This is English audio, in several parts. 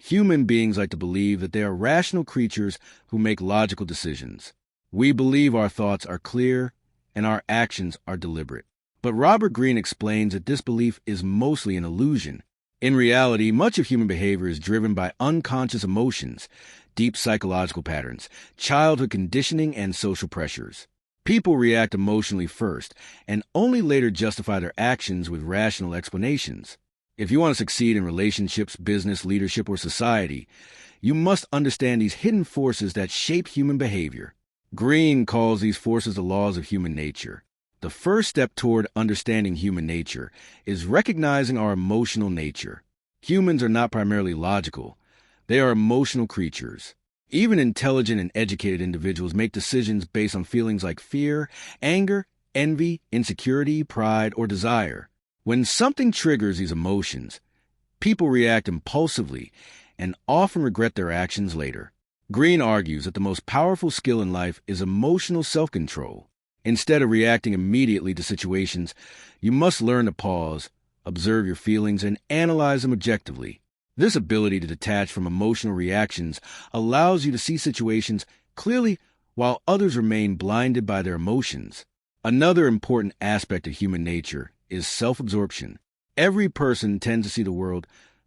Human beings like to believe that they are rational creatures who make logical decisions. We believe our thoughts are clear and our actions are deliberate. But Robert Greene explains that this belief is mostly an illusion. In reality, much of human behavior is driven by unconscious emotions, deep psychological patterns, childhood conditioning, and social pressures. People react emotionally first, and only later justify their actions with rational explanations. If you want to succeed in relationships, business, leadership, or society, you must understand these hidden forces that shape human behavior. Greene calls these forces the laws of human nature. The first step toward understanding human nature is recognizing our emotional nature. Humans are not primarily logical. They are emotional creatures. Even intelligent and educated individuals make decisions based on feelings like fear, anger, envy, insecurity, pride, or desire. When something triggers these emotions, people react impulsively and often regret their actions later. Greene argues that the most powerful skill in life is emotional self-control. Instead of reacting immediately to situations, you must learn to pause, observe your feelings, and analyze them objectively. This ability to detach from emotional reactions allows you to see situations clearly while others remain blinded by their emotions. Another important aspect of human nature is self-absorption. Every person tends to see the world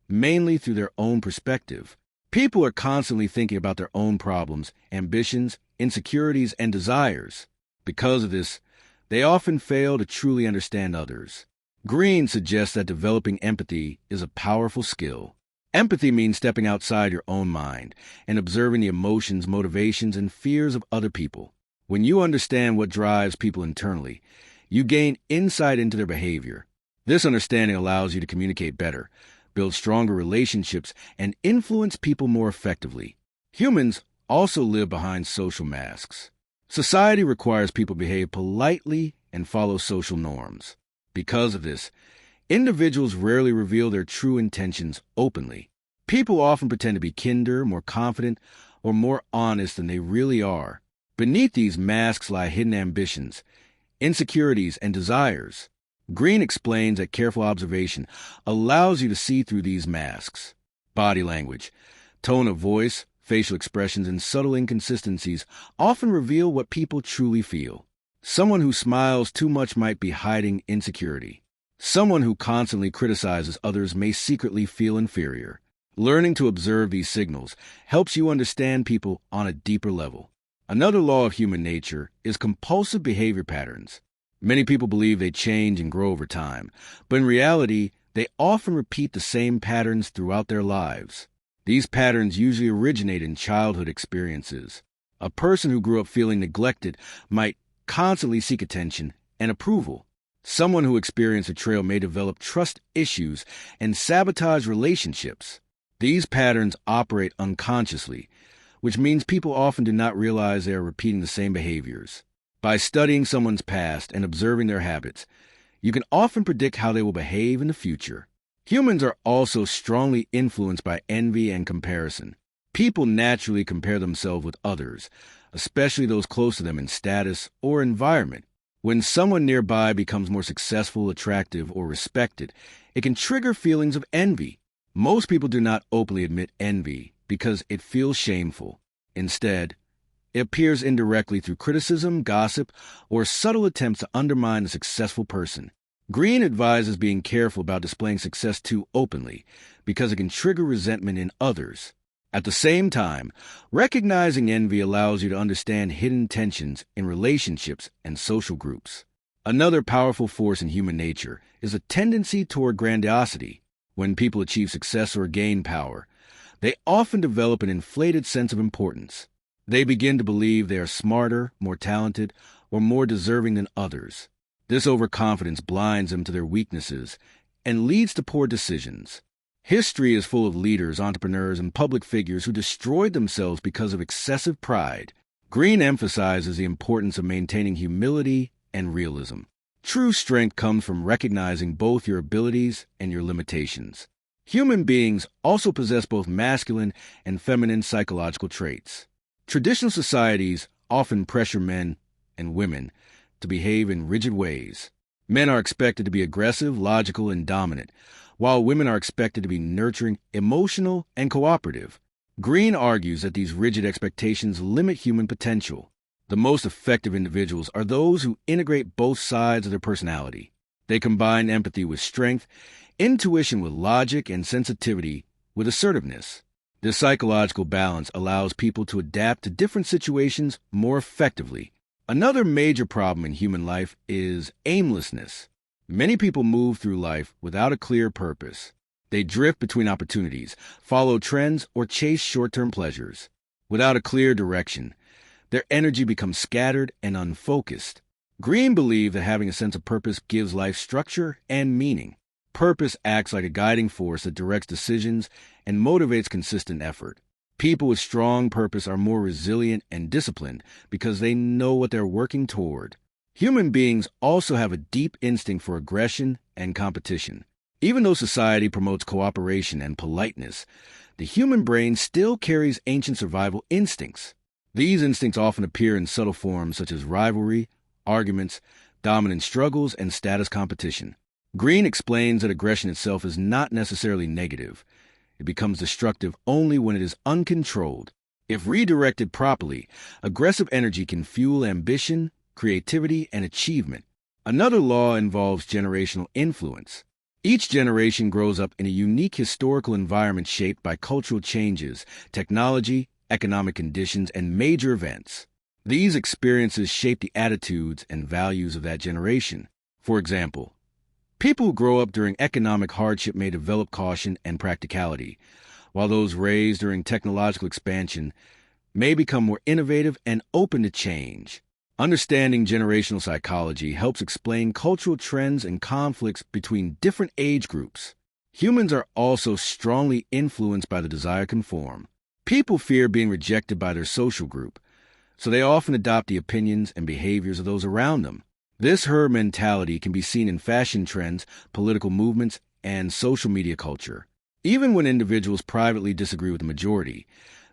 mainly through their own perspective. People are constantly thinking about their own problems, ambitions, insecurities, and desires. Because of this, they often fail to truly understand others. Greene suggests that developing empathy is a powerful skill. Empathy means stepping outside your own mind and observing the emotions, motivations, and fears of other people. When you understand what drives people internally, you gain insight into their behavior. This understanding allows you to communicate better, build stronger relationships, and influence people more effectively. Humans also live behind social masks. Society requires people to behave politely and follow social norms. Because of this, individuals rarely reveal their true intentions openly. People often pretend to be kinder, more confident, or more honest than they really are. Beneath these masks lie hidden ambitions, insecurities, and desires. Greene explains that careful observation allows you to see through these masks. Body language, tone of voice, facial expressions, and subtle inconsistencies often reveal what people truly feel. Someone who smiles too much might be hiding insecurity. Someone who constantly criticizes others may secretly feel inferior. Learning to observe these signals helps you understand people on a deeper level. Another law of human nature is compulsive behavior patterns. Many people believe they change and grow over time, but in reality, they often repeat the same patterns throughout their lives. These patterns usually originate in childhood experiences. A person who grew up feeling neglected might constantly seek attention and approval. Someone who experienced betrayal may develop trust issues and sabotage relationships. These patterns operate unconsciously, which means people often do not realize they are repeating the same behaviors. By studying someone's past and observing their habits, you can often predict how they will behave in the future. Humans are also strongly influenced by envy and comparison. People naturally compare themselves with others, especially those close to them in status or environment. When someone nearby becomes more successful, attractive, or respected, it can trigger feelings of envy. Most people do not openly admit envy because it feels shameful. Instead, it appears indirectly through criticism, gossip, or subtle attempts to undermine a successful person. Greene advises being careful about displaying success too openly because it can trigger resentment in others. At the same time, recognizing envy allows you to understand hidden tensions in relationships and social groups. Another powerful force in human nature is a tendency toward grandiosity. When people achieve success or gain power, they often develop an inflated sense of importance. They begin to believe they are smarter, more talented, or more deserving than others. This overconfidence blinds them to their weaknesses and leads to poor decisions. History is full of leaders, entrepreneurs, and public figures who destroyed themselves because of excessive pride. Greene emphasizes the importance of maintaining humility and realism. True strength comes from recognizing both your abilities and your limitations. Human beings also possess both masculine and feminine psychological traits. Traditional societies often pressure men and women to behave in rigid ways. Men are expected to be aggressive, logical, and dominant, while women are expected to be nurturing, emotional, and cooperative. Greene argues that these rigid expectations limit human potential. The most effective individuals are those who integrate both sides of their personality. They combine empathy with strength, intuition with logic, and sensitivity with assertiveness. This psychological balance allows people to adapt to different situations more effectively. Another major problem in human life is aimlessness. Many people move through life without a clear purpose. They drift between opportunities, follow trends, or chase short-term pleasures. Without a clear direction, their energy becomes scattered and unfocused. Greene believed that having a sense of purpose gives life structure and meaning. Purpose acts like a guiding force that directs decisions and motivates consistent effort. People with strong purpose are more resilient and disciplined because they know what they're working toward. Human beings also have a deep instinct for aggression and competition. Even though society promotes cooperation and politeness, the human brain still carries ancient survival instincts. These instincts often appear in subtle forms such as rivalry, arguments, dominant struggles, and status competition. Greene explains that aggression itself is not necessarily negative. It becomes destructive only when it is uncontrolled. If redirected properly, aggressive energy can fuel ambition, creativity, and achievement. Another law involves generational influence. Each generation grows up in a unique historical environment shaped by cultural changes, technology, economic conditions, and major events. These experiences shape the attitudes and values of that generation. For example, people who grow up during economic hardship may develop caution and practicality, while those raised during technological expansion may become more innovative and open to change. Understanding generational psychology helps explain cultural trends and conflicts between different age groups. Humans are also strongly influenced by the desire to conform. People fear being rejected by their social group, so they often adopt the opinions and behaviors of those around them. This herd mentality can be seen in fashion trends, political movements, and social media culture. Even when individuals privately disagree with the majority,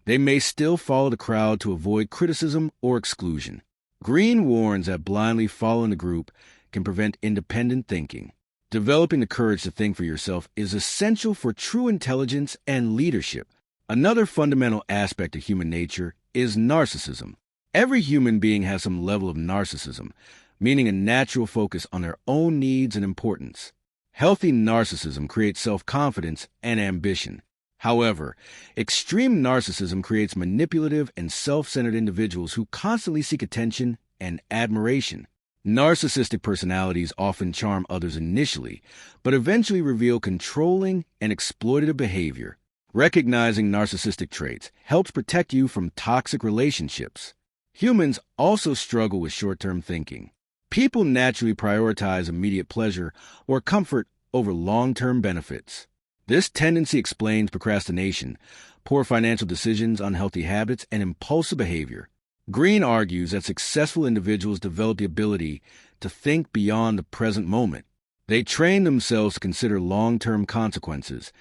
they may still follow the crowd to avoid criticism or exclusion. Greene warns that blindly following the group can prevent independent thinking. Developing the courage to think for yourself is essential for true intelligence and leadership. Another fundamental aspect of human nature is narcissism. Every human being has some level of narcissism, meaning a natural focus on their own needs and importance. Healthy narcissism creates self-confidence and ambition. However, extreme narcissism creates manipulative and self-centered individuals who constantly seek attention and admiration. Narcissistic personalities often charm others initially, but eventually reveal controlling and exploitative behavior. Recognizing narcissistic traits helps protect you from toxic relationships. Humans also struggle with short-term thinking. People naturally prioritize immediate pleasure or comfort over long-term benefits. This tendency explains procrastination, poor financial decisions, unhealthy habits, and impulsive behavior. Greene argues that successful individuals develop the ability to think beyond the present moment. They train themselves to consider long-term consequences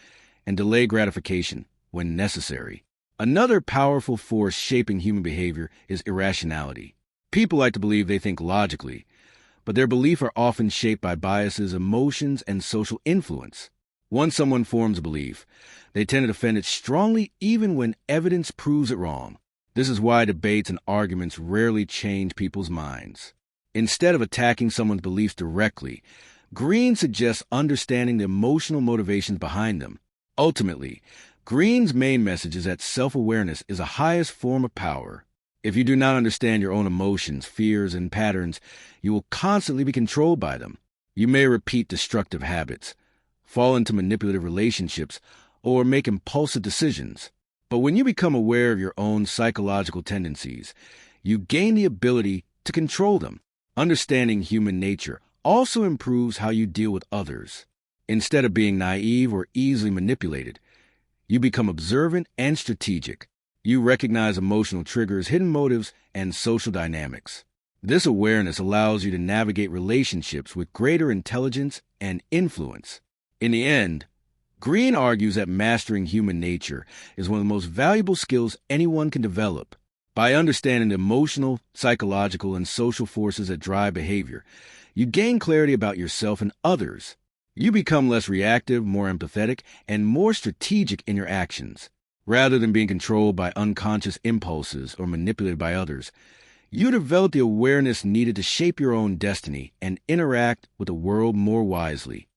and delay gratification when necessary. Another powerful force shaping human behavior is irrationality. People like to believe they think logically, but their beliefs are often shaped by biases, emotions, and social influence. Once someone forms a belief, they tend to defend it strongly even when evidence proves it wrong. This is why debates and arguments rarely change people's minds. Instead of attacking someone's beliefs directly, Greene suggests understanding the emotional motivations behind them. Ultimately, Greene's main message is that self-awareness is the highest form of power. If you do not understand your own emotions, fears, and patterns, you will constantly be controlled by them. You may repeat destructive habits, fall into manipulative relationships, or make impulsive decisions. But when you become aware of your own psychological tendencies, you gain the ability to control them. Understanding human nature also improves how you deal with others. Instead of being naive or easily manipulated, you become observant and strategic. You recognize emotional triggers, hidden motives, and social dynamics. This awareness allows you to navigate relationships with greater intelligence and influence. In the end, Greene argues that mastering human nature is one of the most valuable skills anyone can develop. By understanding the emotional, psychological, and social forces that drive behavior, you gain clarity about yourself and others. You become less reactive, more empathetic, and more strategic in your actions. Rather than being controlled by unconscious impulses or manipulated by others, you develop the awareness needed to shape your own destiny and interact with the world more wisely.